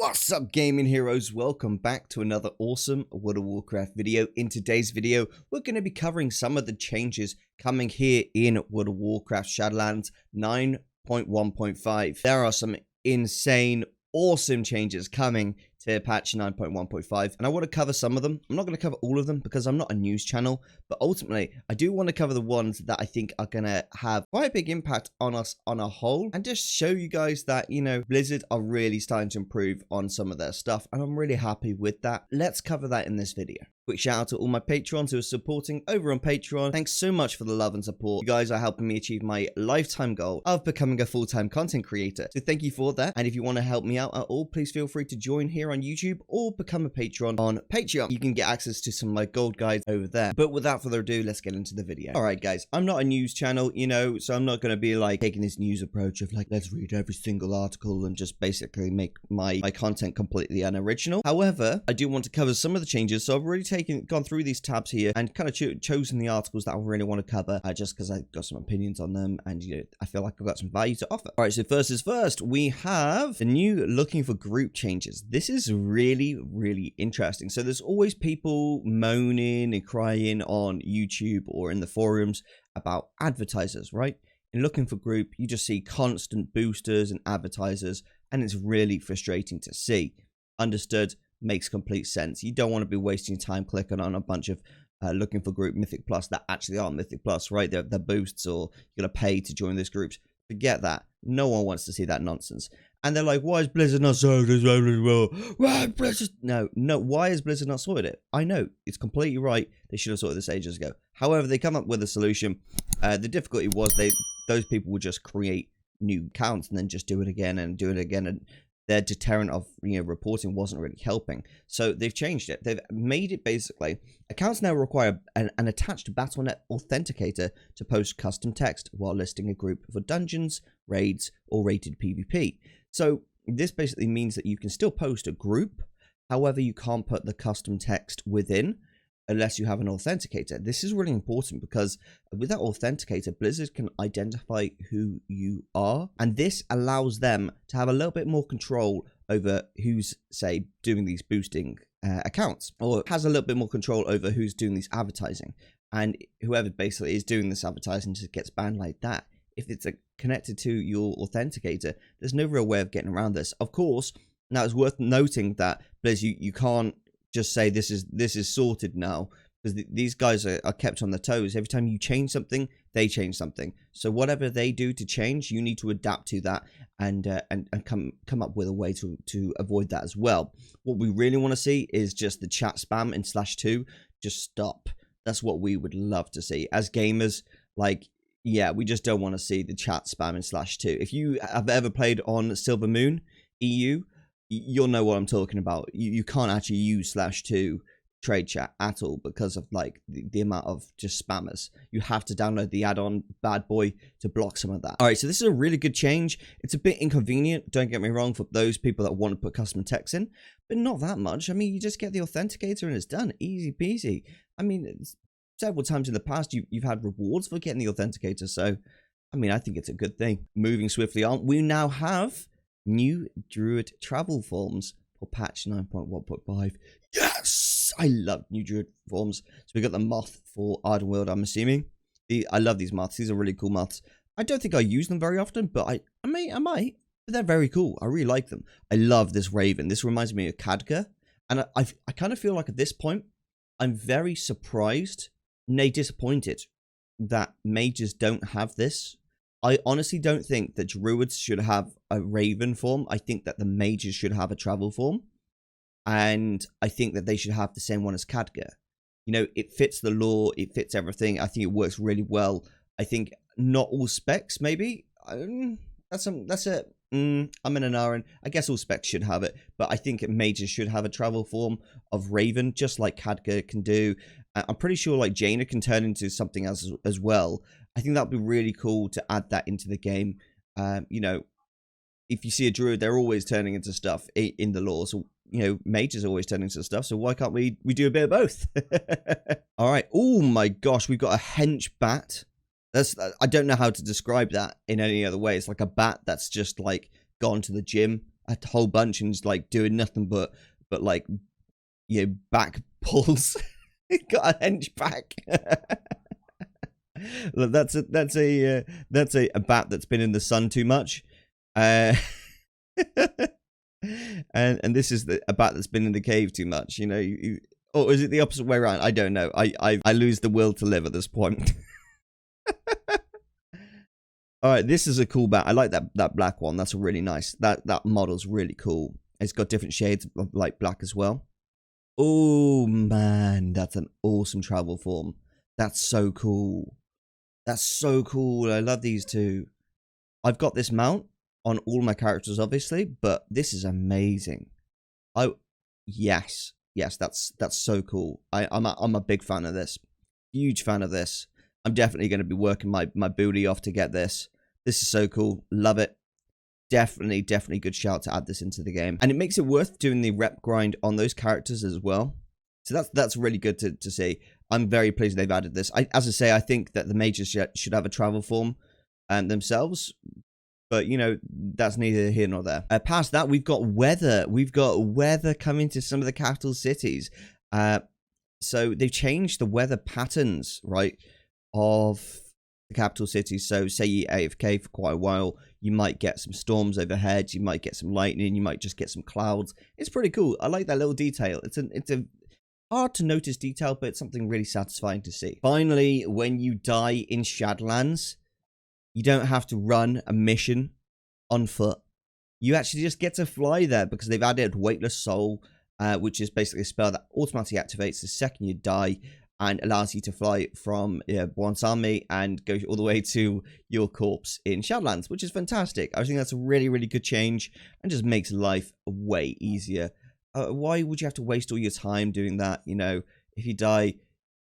What's up, gaming heroes? Welcome back to another awesome World of Warcraft video. In today's video, we're going to be covering some of the changes coming here in World of Warcraft Shadowlands 9.1.5. There are some insane, awesome changes coming to patch 9.1.5, and I want to cover some of them. I'm not going to cover all of them because I'm not a news channel, but ultimately, I do want to cover the ones that I think are going to have quite a big impact on us on a whole, and just show you guys that, you know, Blizzard are really starting to improve on some of their stuff, and I'm really happy with that. Let's cover that in this video. Quick shout out to all my patrons who are supporting over on Patreon. Thanks so much for the love and support. You guys are helping me achieve my lifetime goal of becoming a full-time content creator. So thank you for that. And if you want to help me out at all, please feel free to join here on YouTube or become a patron on Patreon. You can get access to some of my gold guides over there. But without further ado, let's get into the video. All right, guys, I'm not a news channel, you know, so I'm not going to be like taking this news approach of like, let's read every single article and just basically make my content completely unoriginal. However, I do want to cover some of the changes. So I've already gone through these tabs here and kind of chosen the articles that I really want to cover just because I got some opinions on them and, you know, I feel like I've got some value to offer. All right, so first is first, we have the new looking for group changes. This is really interesting. So there's always people moaning and crying on YouTube or in the forums about advertisers, right? In looking for group, you just see constant boosters and advertisers, and it's really frustrating to see. Understood. Makes complete sense. You don't want to be wasting time clicking on a bunch of looking for group Mythic Plus that actually aren't Mythic Plus, right? They're boosts, or you're going to pay to join those groups. Forget that. No one wants to see that nonsense. And they're like, why is Blizzard not sorted this as well? Why Blizzard? No, why has Blizzard not sorted it? I know, it's completely right. They should have sorted this ages ago. However, they come up with a solution. The difficulty was those people would just create new accounts and then just do it again and do it again, and their deterrent of, you know, reporting wasn't really helping. So they've changed it. They've made it basically, accounts now require an attached Battle.net authenticator to post custom text while listing a group for dungeons, raids, or rated PvP. So this basically means that you can still post a group, however you can't put the custom text within unless you have an authenticator. This is really important because with that authenticator, Blizzard can identify who you are, and this allows them to have a little bit more control over who's, say, doing these boosting accounts, or has a little bit more control over who's doing these advertising, and whoever basically is doing this advertising just gets banned like that. If it's connected to your authenticator, there's no real way of getting around this. Of course, now it's worth noting that Blizz, you can't just say this is sorted now, because these guys are kept on their toes. Every time you change something, they change something. So whatever they do to change, you need to adapt to that and come up with a way to avoid that as well. What we really want to see is just the chat spam in /2 just stop. That's what we would love to see as gamers. Like, yeah, we just don't want to see the chat spam in /2. If you have ever played on Silver Moon EU, you'll know what I'm talking about. You can't actually use /2 trade chat at all because of like the amount of just spammers. You have to download the add-on Bad Boy to block some of that. All right, so this is a really good change. It's a bit inconvenient, don't get me wrong, for those people that want to put custom text in, but not that much. I mean, you just get the authenticator and it's done. Easy peasy. I mean, several times in the past, you've had rewards for getting the authenticator, so I mean, I think it's a good thing. Moving swiftly on, we now have new druid travel forms for patch 9.1.5. Yes! I love new druid forms. So we got the moth for Ardenworld, I'm assuming. I love these moths. These are really cool moths. I don't think I use them very often, but I might. But they're very cool. I really like them. I love this raven. This reminds me of Khadgar. And I kind of feel like at this point, I'm very surprised, nay disappointed, that mages don't have this. I honestly don't think that druids should have a raven form. I think that the mages should have a travel form. And I think that they should have the same one as Khadgar. You know, it fits the lore. It fits everything. I think it works really well. I think not all specs, maybe. That's it. I'm in an iron. I guess all specs should have it. But I think mages should have a travel form of raven, just like Khadgar can do. I'm pretty sure like Jaina can turn into something else as well. I think that would be really cool to add that into the game. You know, if you see a druid, they're always turning into stuff in the lore. So, you know, mages are always turning into stuff. So why can't we do a bit of both? All right. Oh my gosh, we've got a hench bat. I don't know how to describe that in any other way. It's like a bat that's just like gone to the gym. a whole bunch and just like doing nothing but like, you know, back pulls. Got a henchback. Look, that's a bat that's been in the sun too much. And this is a bat that's been in the cave too much, you know. Or is it the opposite way around? I don't know. I lose the will to live at this point. All right, this is a cool bat. I like that black one. That's really nice. That model's really cool. It's got different shades of like black as well. Oh man, that's an awesome travel form. That's so cool. That's so cool. I love these two. I've got this mount on all my characters, obviously, but this is amazing. Yes, that's so cool. I'm a big fan of this. Huge fan of this. I'm definitely going to be working my booty off to get this. This is so cool. Love it. Definitely good shout to add this into the game. And it makes it worth doing the rep grind on those characters as well. So that's really good to see. I'm very pleased they've added this. As I say, I think that the mages should have a travel form themselves. But, you know, that's neither here nor there. Past that, we've got weather. We've got weather coming to some of the capital cities. So they've changed the weather patterns, right, of the capital cities. So say you AFK for quite a while, you might get some storms overhead, you might get some lightning, you might just get some clouds. It's pretty cool. I like that little detail. It's a hard to notice detail, but it's something really satisfying to see. Finally, when you die in Shadowlands, you don't have to run a mission on foot. You actually just get to fly there because they've added Weightless Soul, which is basically a spell that automatically activates the second you die and allows you to fly from Bonsami and go all the way to your corpse in Shadowlands, which is fantastic. I think that's a really good change and just makes life way easier. Why would you have to waste all your time doing that? You know, if you die,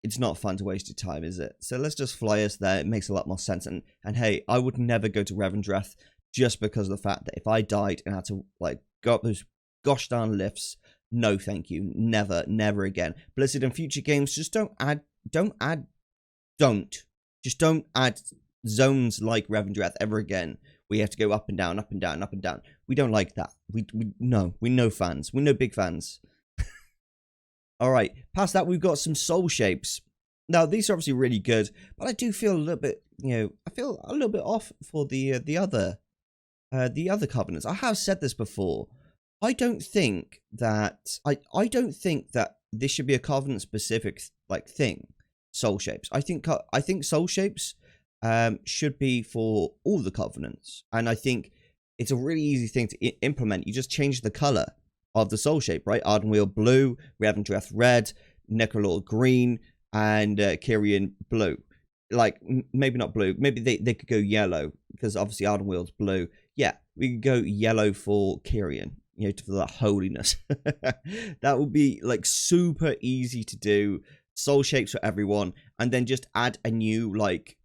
it's not fun to waste your time, is it? So let's just fly us there. It makes a lot more sense. And hey, I would never go to Revendreth just because of the fact that if I died and had to like go up those gosh darn lifts, no thank you. Never again. Blizzard in future games, just don't add zones like Revendreth ever again. We have to go up and down, up and down, up and down. We don't like that. We're no fans. We're no big fans. All right, past that, we've got some soul shapes. Now, these are obviously really good, but I do feel a little bit, you know, I feel a little bit off for the other covenants. I have said this before. I don't think that this should be a covenant specific like thing. Soul shapes. I think soul shapes should be for all the covenants, and I think it's a really easy thing to implement. You just change the color of the soul shape, right? Ardenweald blue, Revendreth red, Necrolord green, and Kyrian blue. Like, maybe not blue. Maybe they could go yellow, because obviously Ardenweald's blue. Yeah, we could go yellow for Kyrian, you know, for that holiness. That would be, like, super easy to do. Soul shapes for everyone. And then just add a new, like,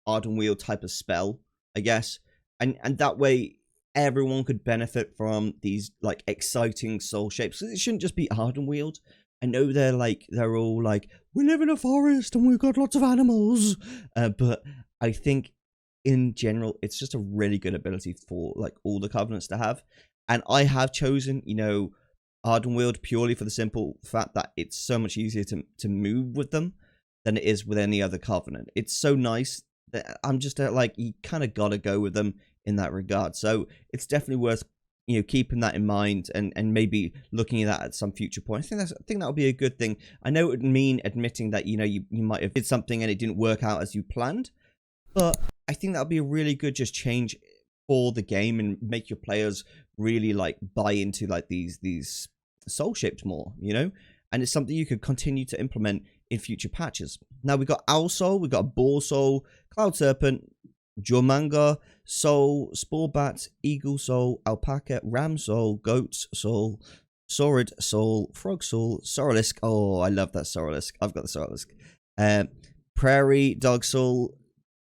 Ardenweald type of spell, I guess. And that way, everyone could benefit from these like exciting soul shapes. It shouldn't just be Ardenweald. I know they're all like, we live in a forest and we've got lots of animals, but I think in general it's just a really good ability for like all the covenants to have. And I have chosen, you know, Ardenweald purely for the simple fact that it's so much easier to move with them than it is with any other covenant. It's so nice that I'm just like, you kind of gotta go with them in that regard. So it's definitely worth, you know, keeping that in mind and maybe looking at that at some future point. I think that would be a good thing. I know it would mean admitting that, you know, you might have did something and it didn't work out as you planned, but I think that would be a really good just change for the game and make your players really like buy into like these soul shapes more, you know. And it's something you could continue to implement in future patches. Now we've got Owl Soul, we've got Boar Soul, Cloud Serpent, Jormungandr Soul, Spore Bat, Eagle Soul, Alpaca, Ram Soul, Goat Soul, Saurid Soul, Frog Soul, Sorolisk. Oh, I love that Sorolisk. I've got the Sorolisk. Prairie Dog Soul,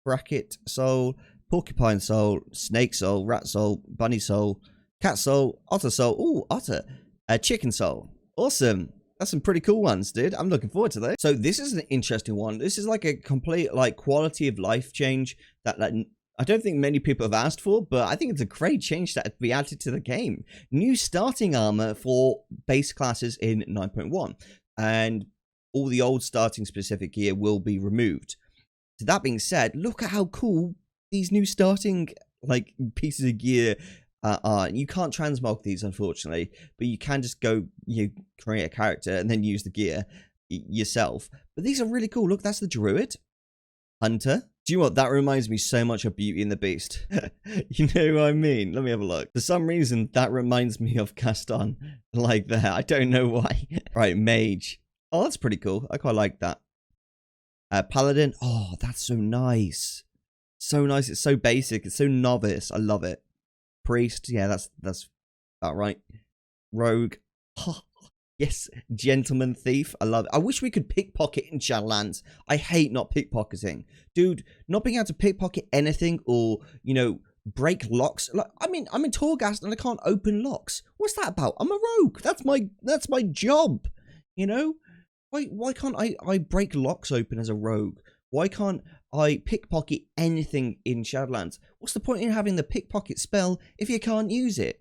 Bracket Soul, Porcupine Soul, Snake Soul, Rat Soul, Bunny Soul, Cat Soul, Otter Soul. Ooh, Otter. Chicken Soul. Awesome. That's some pretty cool ones, dude. I'm looking forward to those. So this is an interesting one. This is like a complete like quality of life change that like I don't think many people have asked for, but I think it's a great change that be added to the game. New starting armor for base classes in 9.1, and all the old starting specific gear will be removed. So that being said, look at how cool these new starting like pieces of gear are. You can't transmog these, unfortunately, but you can just go, create a character and then use the gear yourself. But these are really cool. Look, that's the druid, hunter. Do you know what? That reminds me so much of Beauty and the Beast. You know what I mean? Let me have a look. For some reason, that reminds me of Gaston like that. I don't know why. Right, mage. Oh, that's pretty cool. I quite like that. Paladin. Oh, that's so nice. So nice. It's so basic. It's so novice. I love it. Priest. Yeah, that's about right. Rogue. Oh, yes. Gentleman thief. I love it. I wish we could pickpocket in Shadowlands. I hate not pickpocketing. Dude, not being able to pickpocket anything or, break locks. Like, I mean, I'm in Torghast and I can't open locks. What's that about? I'm a rogue. That's my job. Why can't I break locks open as a rogue? Why can't I pickpocket anything in Shadowlands? What's the point in having the pickpocket spell if you can't use it?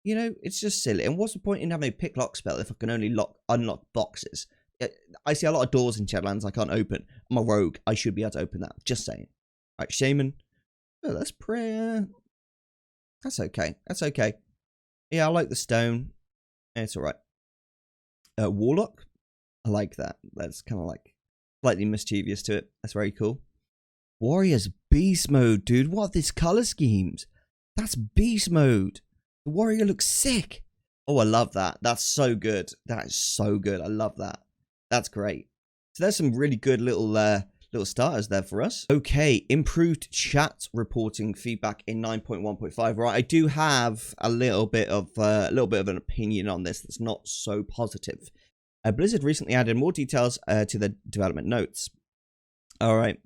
It's just silly. And what's the point in having a picklock spell if I can only unlock boxes? I see a lot of doors in Shadowlands I can't open. I'm a rogue. I should be able to open that. Just saying. All right, Shaman. Oh, that's prayer. That's okay. That's okay. Yeah, I like the stone. It's all right. Warlock. I like that. That's kind of like slightly mischievous to it. That's very cool. Warriors beast mode, dude. What are these color schemes? That's beast mode. The warrior looks sick. Oh, I love that. That's so good. That is so good. I love that. That's great. So there's some really good little starters there for us. Okay, improved chat reporting feedback in 9.1.5. Right, I do have a little bit of an opinion on this that's not so positive. Blizzard recently added more details to the development notes. All right.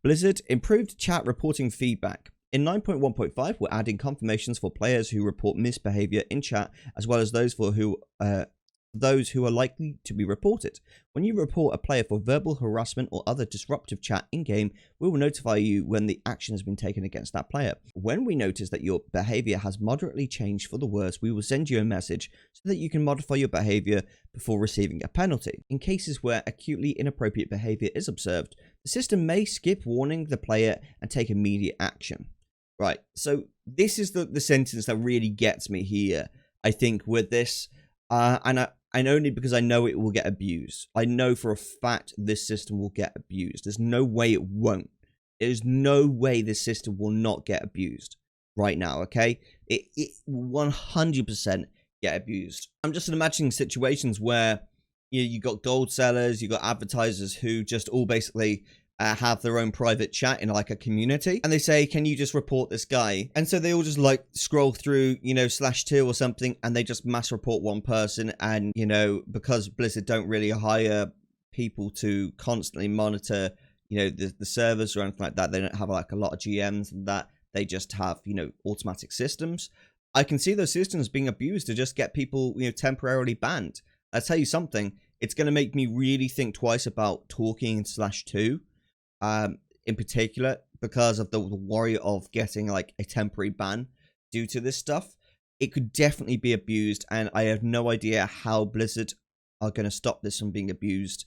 Blizzard improved chat reporting feedback. In 9.1.5, we're adding confirmations for players who report misbehavior in chat, as well as those who are likely to be reported. When you report a player for verbal harassment or other disruptive chat in-game, we will notify you when the action has been taken against that player. When we notice that your behavior has moderately changed for the worse, we will send you a message so that you can modify your behavior before receiving a penalty. In cases where acutely inappropriate behavior is observed, the system may skip warning the player and take immediate action. Right, so this is the sentence that really gets me here, I think, with this. And only because I know it will get abused. I know for a fact this system will get abused. There's no way it won't. There's no way this system will not get abused right now, okay? It 100% get abused. I'm just imagining situations where you got gold sellers, you got advertisers who just all basically have their own private chat in like a community, and they say, can you just report this guy? And so they all just like scroll through /2 or something, and they just mass report one person. And because Blizzard don't really hire people to constantly monitor the servers or anything like that, they don't have like a lot of GMs and that, they just have automatic systems. I can see those systems being abused to just get people temporarily banned. I'll tell you something, it's going to make me really think twice about talking in /2 in particular, because of the worry of getting like a temporary ban due to this stuff. It could definitely be abused, and I have no idea how Blizzard are going to stop this from being abused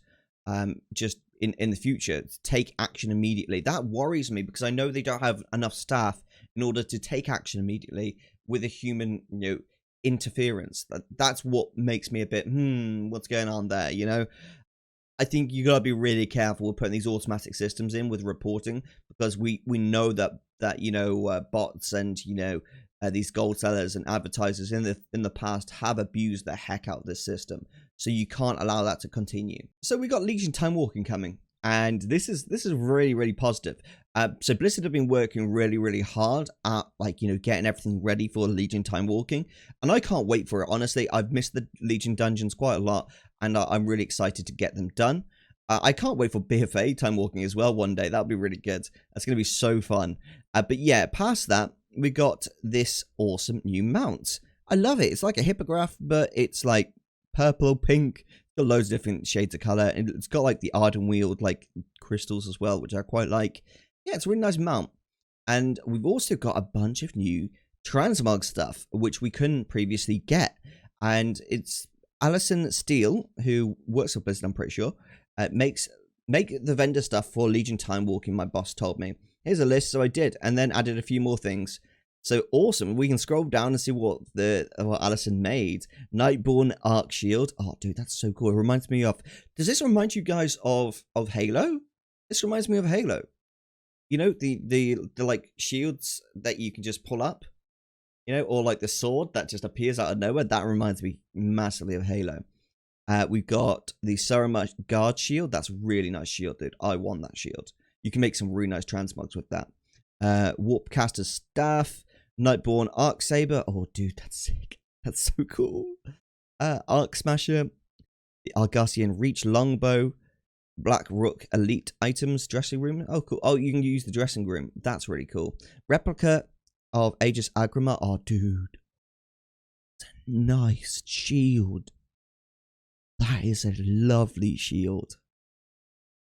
just in the future. Take action immediately. That worries me, because I know they don't have enough staff in order to take action immediately with a human interference. That's what makes me a bit what's going on there, I think you gotta be really careful with putting these automatic systems in with reporting, because we know that bots and these gold sellers and advertisers in the past have abused the heck out of this system. So you can't allow that to continue. So we got Legion Time Walking coming, and this is really, really positive. So Blizzard have been working really, really hard at getting everything ready for Legion Time Walking, and I can't wait for it. Honestly, I've missed the Legion dungeons quite a lot, and I'm really excited to get them done. I can't wait for BFA Time Walking as well one day. That'll be really good. That's going to be so fun. But yeah, past that, we got this awesome new mount. I love it. It's like a hippogriff, but it's like purple, pink. It's got loads of different shades of color. And it's got like the Arden Wield like crystals as well, which I quite like. Yeah, it's a really nice mount. And we've also got a bunch of new Transmog stuff, which we couldn't previously get. And it's Alison Steele, who works for Blizzard, I'm pretty sure, make the vendor stuff for Legion Time Walking, my boss told me. Here's a list, so I did, and then added a few more things. So awesome. We can scroll down and see what Alison made. Nightborn Arc Shield. Oh, dude, that's so cool. It reminds me of... Does this remind you guys of Halo? This reminds me of Halo. You know, the like shields that you can just pull up, you know, or like the sword that just appears out of nowhere. That reminds me massively of Halo. We've got the Sarama Guard Shield. That's a really nice shield, dude. I want that shield. You can make some really nice transmogs with that. Warpcaster's Staff, Nightborn Arc Saber. Oh, dude, that's sick. That's so cool. Arc Smasher, the Argasian Reach Longbow, Black Rook Elite Items, Dressing Room. Oh, cool. Oh, you can use the dressing room. That's really cool. Replica of Aegis Agrima. Oh, dude. It's a nice shield. That is a lovely shield.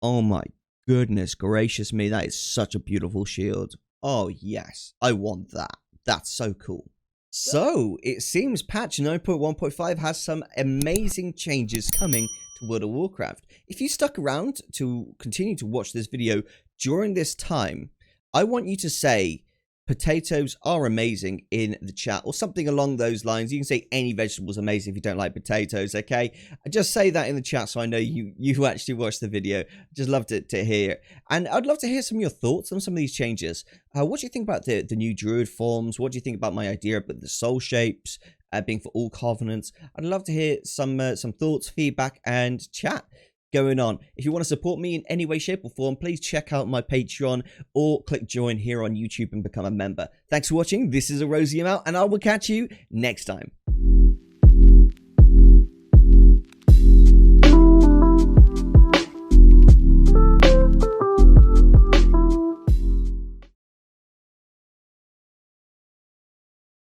Oh my goodness gracious me. That is such a beautiful shield. Oh, yes. I want that. That's so cool. So, it seems patch 9.1.5 has some amazing changes coming to World of Warcraft. If you stuck around to continue to watch this video during this time, I want you to say potatoes are amazing in the chat or something along those lines. You can say any vegetable is amazing if you don't like potatoes, okay? Just say that in the chat so I know you actually watched the video. Just love to hear it. And I'd love to hear some of your thoughts on some of these changes. What do you think about the new druid forms? What do you think about my idea about the soul shapes being for all covenants? I'd love to hear some thoughts, feedback, and chat going on. If you want to support me in any way, shape, or form, please check out my Patreon or click join here on YouTube and become a member. Thanks for watching. This is Erosium out, and I will catch you next time.